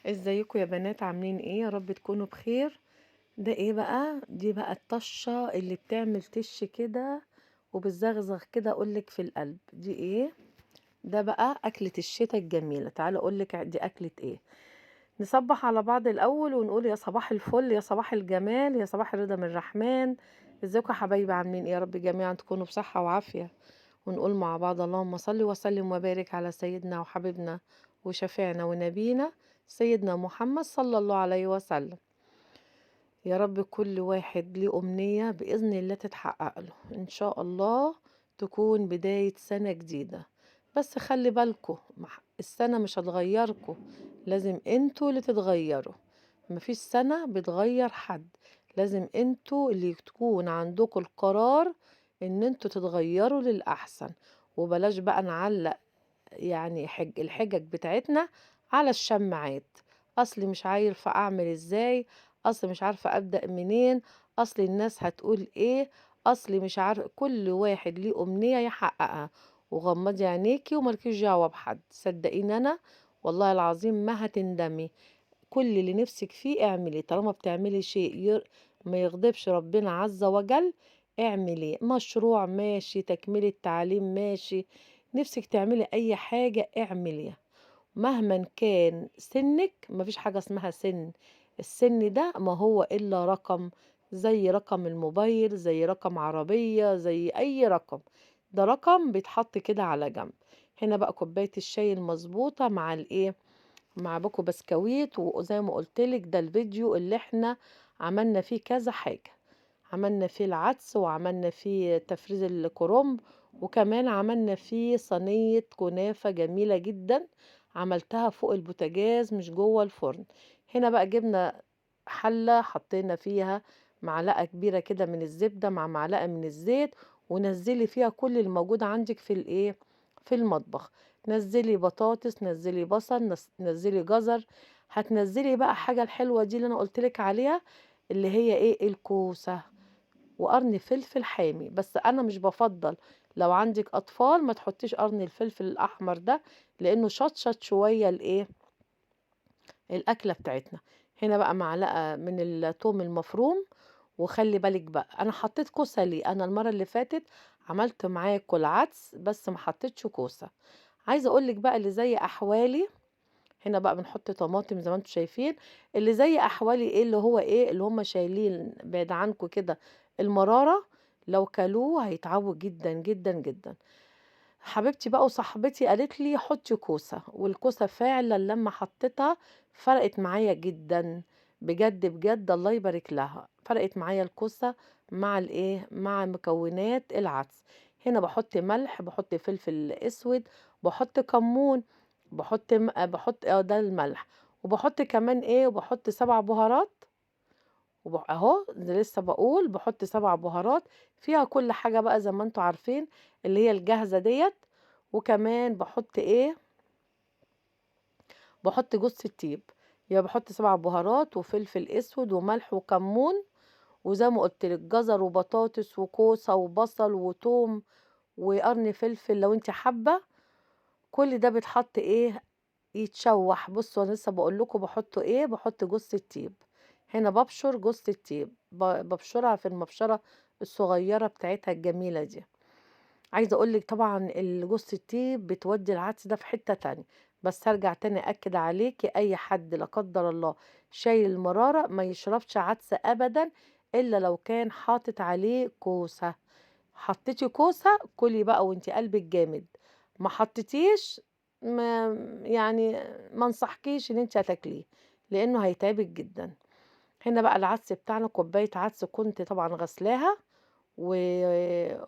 ازيكم يا بنات؟ عاملين ايه؟ يا رب تكونوا بخير. ده ايه بقى؟ دي بقى الطشة اللي بتعمل تش كده وبتزغزغ كده. اقولك في القلب دي ايه؟ ده بقى اكلة الشتاء الجميلة. تعالوا اقولك دي اكلة ايه. نصبح على بعض الاول ونقول يا صباح الفل، يا صباح الجمال، يا صباح الرضا من الرحمن. ازيكم يا حبايبي؟ عاملين ايه؟ يا رب جميعا تكونوا بصحة وعافية. ونقول مع بعض اللهم صل وسلم وبارك على سيدنا وحبيبنا وشفيعنا ونبينا سيدنا محمد صلى الله عليه وسلم. يا رب كل واحد ليه أمنية بإذن الله تتحقق له إن شاء الله، تكون بداية سنة جديدة. بس خلي بالكم، السنة مش هتغيركم، لازم انتوا اللي تتغيروا. مفيش سنة بتغير حد، لازم انتوا اللي تكون عندكم القرار ان انتوا تتغيروا للأحسن. وبلاش بقى نعلق يعني الحجج بتاعتنا على الشماعات. اصلي مش عارفه اعمل ازاي، اصلي مش عارفه ابدا منين، اصلي الناس هتقول ايه، اصلي مش عارفه. كل واحد ليه امنيه يحققها، وغمضي عينيكي وملكيش دعوه بحد. صدقيني انا والله العظيم ما هتندمي. كل اللي نفسك فيه اعملي، طالما بتعملي شيء ما يغضبش ربنا عز وجل. اعملي مشروع ماشي، تكملي التعليم ماشي، نفسك تعملي اي حاجة اعمليها. مهما كان سنك، مفيش حاجة اسمها سن. السن ده ما هو الا رقم، زي رقم الموبايل، زي رقم عربية، زي اي رقم. ده رقم بيتحط كده على جنب. هنا بقى كوباية الشاي المظبوطة مع الايه، مع باكو بسكويت. وزي ما قلتلك ده الفيديو اللي احنا عملنا فيه كذا حاجة. عملنا فيه العدس، وعملنا فيه تفريز الكرنب، وكمان عملنا فيه صينية كنافة جميلة جدا. عملتها فوق البوتاجاز مش جوه الفرن. هنا بقى جبنا حلة حطينا فيها معلقة كبيرة كده من الزبدة مع معلقة من الزيت، ونزلي فيها كل اللي موجود عندك في الايه، في المطبخ. نزلي بطاطس، نزلي بصل، نزلي جزر. هتنزلي بقى حاجة الحلوة دي اللي انا قلتلك عليها، اللي هي ايه، الكوسة وقرن فلفل حامي. بس انا مش بفضل لو عندك اطفال ما تحطيش قرن الفلفل الاحمر ده، لانه شطشط شوية الايه، الاكلة بتاعتنا. هنا بقى معلقة من الثوم المفروم. وخلي بالك بقى، انا حطيت كوسة ليه؟ انا المرة اللي فاتت عملت معاكم العدس بس ما حطيتش كوسة. عايزة اقولك بقى اللي زي احوالي، هنا بقى بنحط طماطم زي ما انتم شايفين. اللي زي احوالي ايه، اللي هو ايه، اللي هم شايلين بعيد عنكم كده المرارة، لو كلوه هيتعبوا جدا جدا جدا. حبيبتي بقى وصاحبتي قالت لي حطي كوسة، والكوسة فعلا لما حطيتها فرقت معايا جدا. بجد بجد الله يبارك لها، فرقت معايا الكوسة مع الايه، مع مكونات العدس. هنا بحط ملح، بحط فلفل اسود، بحط كمون، بحط ده الملح. وبحط كمان ايه، وبحط 7 بهارات. اهو لسه بقول بحط 7 بهارات فيها كل حاجة بقى زي ما انتوا عارفين، اللي هي الجاهزة ديت. وكمان بحط ايه، بحط جوز الطيب. يبقى بحط 7 بهارات وفلفل اسود وملح وكمون، وزي ما قلت لك جزر وبطاطس وكوسة وبصل وتوم وقرن فلفل لو انت حابة. كل ده بيتحط ايه، يتشوح. بصوا انا لسه بقول لكم بحطه ايه، بحط جوز الطيب. هنا ببشر جوز الطيب، ببشرها في المبشره الصغيره بتاعتها الجميله دي. عايزه اقول لك طبعا جوز الطيب بتودي العدس ده في حته تانية. بس هرجع تاني اكد عليكي، اي حد لا قدر الله شايل المراره ما يشربش عدس ابدا، الا لو كان حاطط عليه كوسه. حطيتي كوسة كلي بقى وانتي قلبك جامد، ما حطيتيش ما يعني ما انصحكيش ان انتي هتاكليه، لانه هيتعبك جدا. هنا بقى العدس بتاعنا، كوباية عدس كنت طبعا غسلاها و...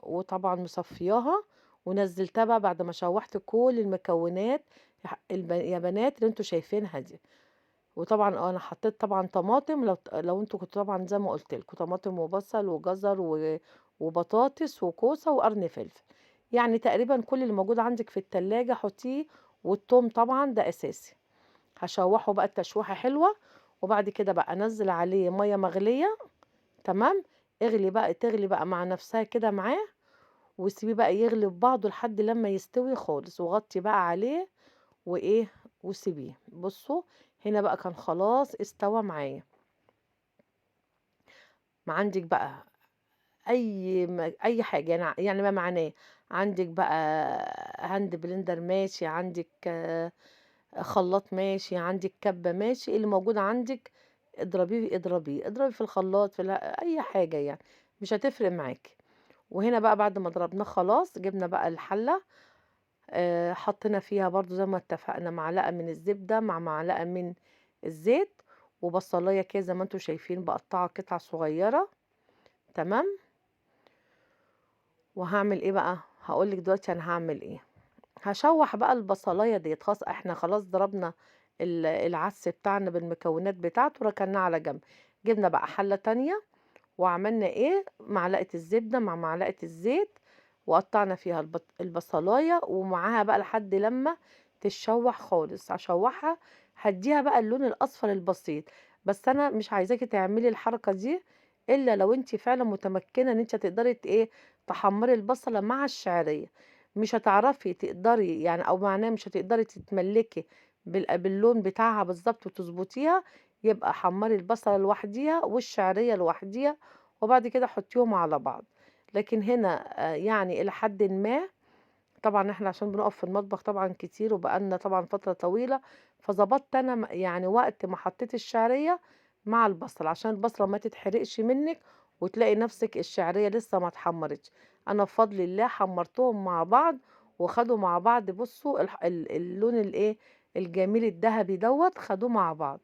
وطبعا مصفياها، ونزلتها بقى بعد ما شوحت كل المكونات يا بنات اللي انتوا شايفينها دي. وطبعا انا حطيت طبعا طماطم، لو انتوا كنتوا طبعا زي ما قلت لكم طماطم وبصل وجزر وبطاطس وكوسه وقرن فلفل. يعني تقريبا كل اللي موجود عندك في التلاجة حطيه. والثوم طبعا ده اساسي. هشوحه بقى التشويحه حلوه، وبعد كده بقى انزل عليه ميه مغليه. تمام. تغلي بقى مع نفسها كده معاه، وسيبيه بقى يغلي في بعضه لحد لما يستوي خالص، وغطي بقى عليه وايه، وسيبيه. بصوا هنا بقى كان خلاص استوى معايا. ما عندك بقى اي حاجه يعني ما معناه، عندك بقى هاند بلندر ماشي، عندك خلاط ماشي، عندك كبه ماشي، اللي موجود عندك اضربيه اضربيه اضربي في الخلاط في اي حاجه يعني، مش هتفرق معاكي. وهنا بقى بعد ما ضربناه خلاص جبنا بقى الحله، حطينا فيها برضو زي ما اتفقنا معلقه من الزبده مع معلقه من الزيت، وبصلايه كده زي ما انتم شايفين بقطعها قطع صغيره. تمام. وهعمل ايه بقى؟ هقولك دلوقتي انا هعمل ايه. هشوح بقى البصلايه ديت. خلاص احنا خلاص ضربنا العدس بتاعنا بالمكونات بتاعته، ركناه على جنب. جبنا بقى حله تانية وعملنا ايه، معلقه الزبده مع معلقه الزيت، وقطعنا فيها البصلايه ومعاها بقى لحد لما تتشوح خالص. هشوحها هديها بقى اللون الاصفر البسيط. بس انا مش عايزاكي تعملي الحركه دي الا لو انت فعلا متمكنه ان انت تقدري ايه تحمري البصله مع الشعريه. مش هتعرفي تقدري يعني، او معناه مش هتقدري تتملكي باللون بتاعها بالظبط وتظبطيها، يبقى حمري البصله لوحديها والشعريه لوحديها وبعد كده حطيهم على بعض. لكن هنا يعني الى حد ما، طبعا احنا عشان بنقف في المطبخ طبعا كتير وبقالنا طبعا فترة طويلة، فظبطت انا يعني وقت ما حطيت الشعرية مع البصل عشان البصلة ما تتحرقش منك وتلاقي نفسك الشعرية لسه ما اتحمرتش. انا بفضل الله حمرتهم مع بعض وخدوا مع بعض. بصوا اللون الايه الجميل الذهبي دوت خدوه مع بعض.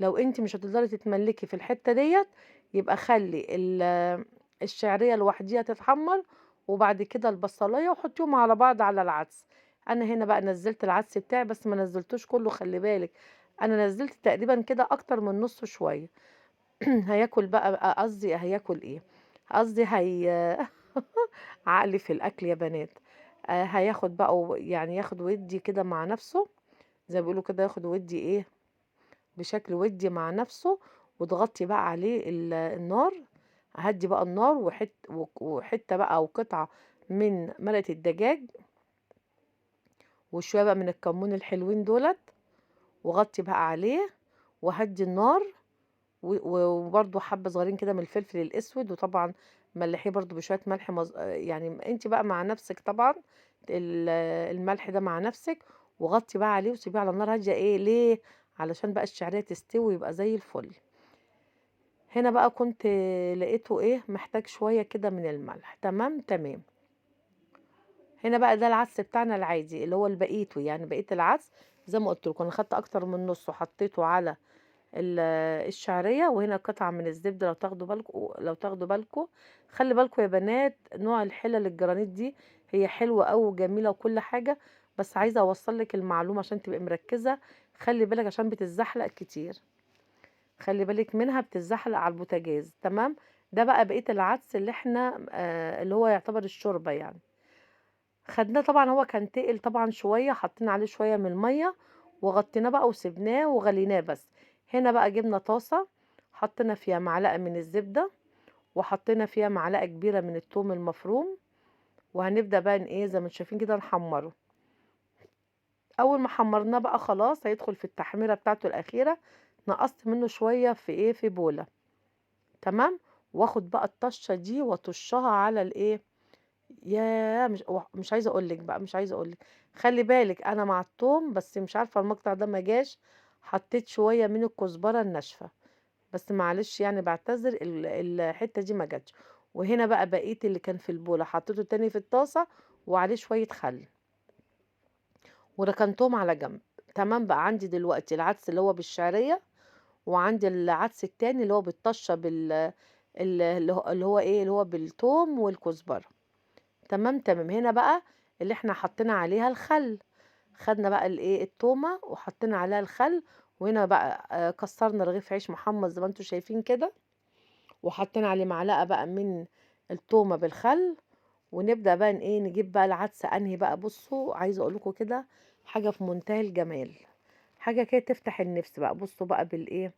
لو انت مش هتقدري تتملكي في الحتة ديت، يبقى خلي الشعرية لوحديها تتحمر وبعد كده البصلايه وحطيهم على بعض على العدس. انا هنا بقى نزلت العدس بتاعي بس ما نزلتوش كله، خلي بالك انا نزلت تقريبا كده اكتر من نصه شويه. هياكل بقى، قصدي هياكل ايه، قصدي عقلي في الاكل يا بنات. هياخد بقى يعني ياخد ودي كده مع نفسه، زي ما بيقولوا كده ياخد ودي ايه بشكل ودي مع نفسه. وتغطي بقى عليه النار. هدي بقى النار وحته بقى او قطعه من مرقه الدجاج وشويه بقى من الكمون الحلوين دولت، وغطي بقى عليه وهدي النار. وبرده حبه صغيرين كده من الفلفل الاسود، وطبعا ملحيه برده بشويه ملح يعني انت بقى مع نفسك طبعا الملح ده مع نفسك. وغطي بقى عليه وسيبيه على النار هاديه. ايه ليه؟ علشان بقى الشعريه تستوي ويبقى زي الفل. هنا بقى كنت لقيته ايه محتاج شويه كده من الملح. تمام تمام. هنا بقى ده العدس بتاعنا العادي اللي هو البقيته، يعني بقيه العدس زي ما قلت لكم انا خدت اكتر من نص وحطيته على الشعريه. وهنا قطعه من الزبده لو تاخدوا بالكم، خلي بالكم يا بنات، نوع الحلل الجرانيت دي هي حلوه قوي وجميله وكل حاجه، بس عايزه اوصل لك المعلومه عشان تبقي مركزه. خلي بالك عشان بتتزحلق كتير، خلي بالك منها بتتزحلق على البوتاجاز. تمام. ده بقى بقيه العدس اللي احنا اللي هو يعتبر الشوربه يعني. خدناه طبعا هو كان تقل طبعا شويه، حطينا عليه شويه من الميه وغطيناه بقى وسبناه وغليناه بس. هنا بقى جبنا طاسه حطينا فيها معلقه من الزبده وحطينا فيها معلقه كبيره من الثوم المفروم، وهنبدا بقى ايه زي ما انتم شايفين كده نحمره. اول ما حمرناه بقى خلاص هيدخل في التحميره بتاعته الاخيره. نقصت منه شويه في ايه في بوله. تمام. واخد بقى الطشه دي واطشها على الايه. ياه مش عايزه اقول لك بقى، مش عايزه اقول لك. خلي بالك انا مع التوم بس مش عارفه المقطع ده ما جاش، حطيت شويه من الكزبره الناشفه بس معلش يعني بعتذر الحته دي ما جاتش. وهنا بقى بقيت اللي كان في البوله حطيته تاني في الطاسه وعليه شويه خل وركنتهم على جنب. تمام. بقى عندي دلوقتي العدس اللي هو بالشعريه، وعندي العدس التاني اللي هو بالطشه اللي هو ايه اللي هو بالثوم والكزبره. تمام تمام. هنا بقى اللي احنا حطينا عليها الخل، خدنا بقى الايه التومه وحطينا عليها الخل. وهنا بقى كسرنا رغيف عيش محمص زي ما انتم شايفين كده، وحطينا عليه معلقه بقى من التومه بالخل. ونبدا بقى ايه نجيب بقى العدس انهي بقى. بصوا عايزه اقول لكم كده حاجه في منتهى الجمال، حاجه كده تفتح النفس بقى. بصوا بقى بالايه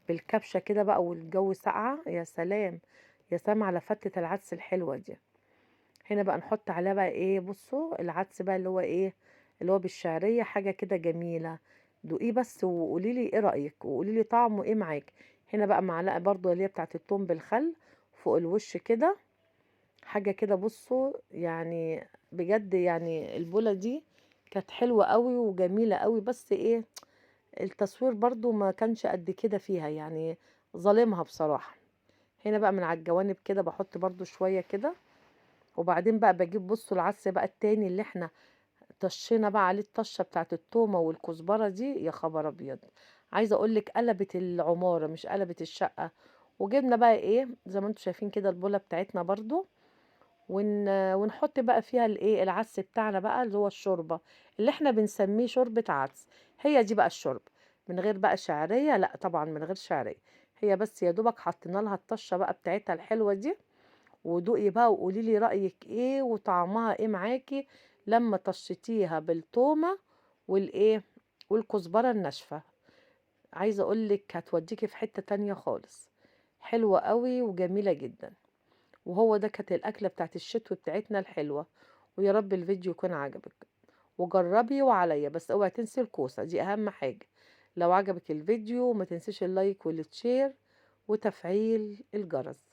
بالكبشه كده بقى والجو ساقعه، يا سلام يا سلام على فتة العدس الحلوه دي. هنا بقى نحط عليها بقى ايه. بصوا العدس بقى اللي هو ايه اللي هو بالشعرية، حاجة كده جميلة دوقيه بس وقولي لي ايه رأيك، وقولي لي طعمه ايه معاك. هنا بقى معلقة برضو اللي هي بتاعت التوم بالخل فوق الوش كده، حاجة كده بصوا يعني بجد. يعني البولة دي كانت حلوة قوي وجميلة قوي، بس ايه التصوير برضو ما كانش قد كده فيها يعني، ظالمها بصراحة. هنا بقى من على الجوانب كده بحط برضو شوية كده، وبعدين بقى بجيب بصوا العدس بقى التاني اللي احنا طشينا بقى عليه الطشة بتاعت التومة والكزبرة دي. يا خبر ابيض، عايزة اقولك قلبت العمارة مش قلبت الشقة. وجبنا بقى ايه زي ما انتم شايفين كده البولة بتاعتنا برضو، ونحط بقى فيها الايه العدس بتاعنا بقى اللي هو الشوربة اللي احنا بنسميه شوربة عدس. هي دي بقى الشوربة، من غير بقى شعرية، لا طبعا من غير شعرية. هي بس يا دوبك حطينا لها الطشة بقى بتاعتها الحلوة دي. ودوقي بقى وقولي لي رأيك ايه وطعمها ايه معاكي لما طشتيها بالتومة والايه والكزبرة الناشفة. عايزة اقولك هتوديكي في حتة تانية خالص، حلوة قوي وجميلة جدا. وهو ده كانت الأكلة بتاعت الشتوي بتاعتنا الحلوة. ويا رب الفيديو يكون عجبك، وجربي وعليا بس اوعي تنسي الكوسة دي أهم حاجة. لو عجبك الفيديو ما تنسيش اللايك والشير وتفعيل الجرس.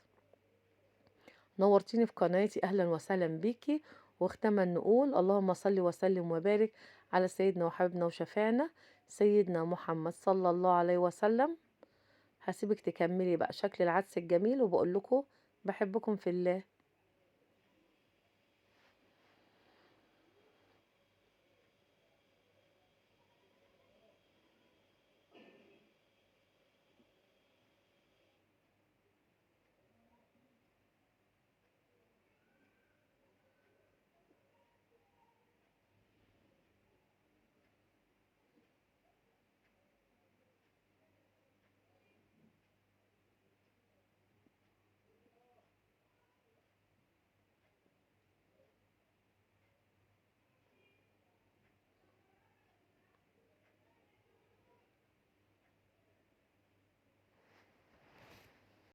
نورتيني في قناتي، أهلا وسهلا بيكي. واختما نقول اللهم صل وسلم وبارك على سيدنا وحبيبنا وشفيعنا سيدنا محمد صلى الله عليه وسلم. هسيبك تكملي بقى شكل العدس الجميل، وبقول لكم بحبكم في الله.